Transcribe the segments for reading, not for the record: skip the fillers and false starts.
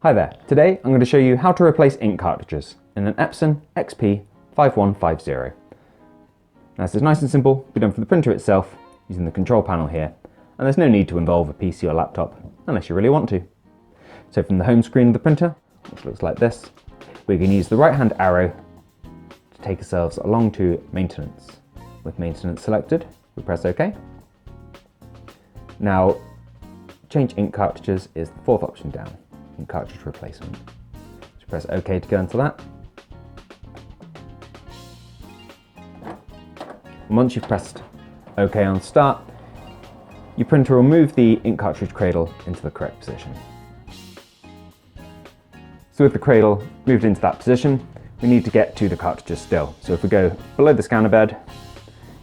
Hi there, today I'm going to show you how to replace ink cartridges in an Epson XP-5150. Now this is nice and simple, be done for the printer itself using the control panel here, and there's no need to involve a PC or laptop unless you really want to. So from the home screen of the printer, which looks like this, we can use the right hand arrow to take ourselves along to maintenance. With maintenance selected, we press OK. Now change ink cartridges is the fourth option down. And cartridge replacement. So press OK to go into that. And once you've pressed OK on start, your printer will move the ink cartridge cradle into the correct position. So with the cradle moved into that position, we need to get to the cartridges still. So if we go below the scanner bed,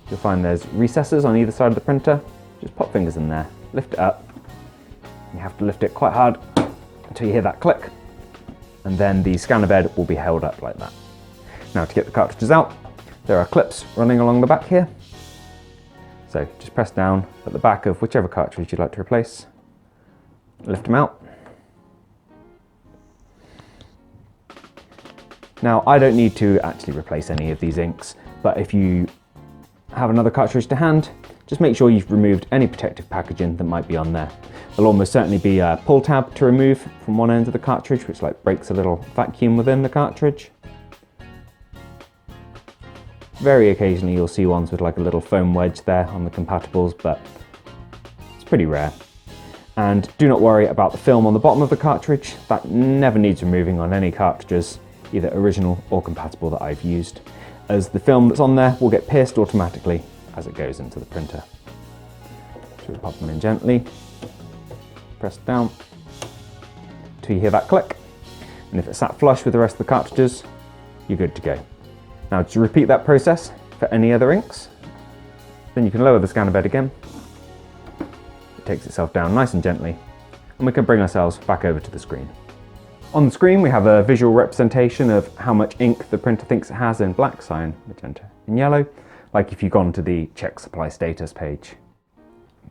you'll find there's recesses on either side of the printer. Just pop fingers in there, lift it up. You have to lift it quite hard until you hear that click, and then the scanner bed will be held up like that. Now to get the cartridges out, there are clips running along the back here. So just press down at the back of whichever cartridge you'd like to replace, lift them out. Now I don't need to actually replace any of these inks, but if you have another cartridge to hand, just make sure you've removed any protective packaging that might be on there. There'll almost certainly be a pull tab to remove from one end of the cartridge, which breaks a little vacuum within the cartridge. Very occasionally you'll see ones with a little foam wedge there on the compatibles, but it's pretty rare. And do not worry about the film on the bottom of the cartridge. That never needs removing on any cartridges, either original or compatible that I've used, as the film that's on there will get pierced automatically as it goes into the printer. So we pop them in gently, press down till you hear that click, and if it's sat flush with the rest of the cartridges, you're good to go. Now to repeat that process for any other inks, then you can lower the scanner bed again. It takes itself down nice and gently, and we can bring ourselves back over to the screen. On the screen we have a visual representation of how much ink the printer thinks it has in black, cyan, magenta and yellow, like if you've gone to the check supply status page.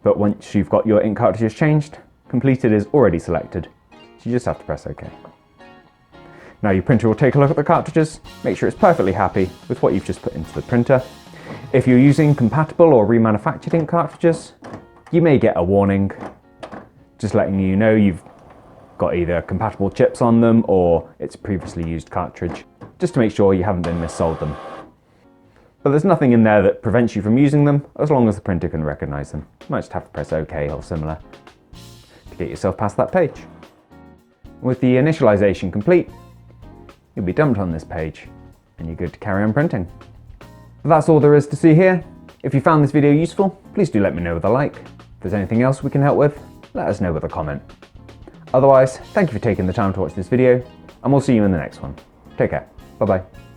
But once you've got your ink cartridges changed, completed is already selected, so you just have to press OK. Now your printer will take a look at the cartridges, make sure it's perfectly happy with what you've just put into the printer. If you're using compatible or remanufactured ink cartridges, you may get a warning just letting you know you've got either compatible chips on them or it's a previously used cartridge, just to make sure you haven't been missold them. But there's nothing in there that prevents you from using them as long as the printer can recognise them. You might just have to press OK or similar to get yourself past that page. With the initialisation complete, you'll be dumped on this page and you're good to carry on printing. But that's all there is to see here. If you found this video useful, please do let me know with a like. If there's anything else we can help with, let us know with a comment. Otherwise, thank you for taking the time to watch this video, and we'll see you in the next one. Take care. Bye bye.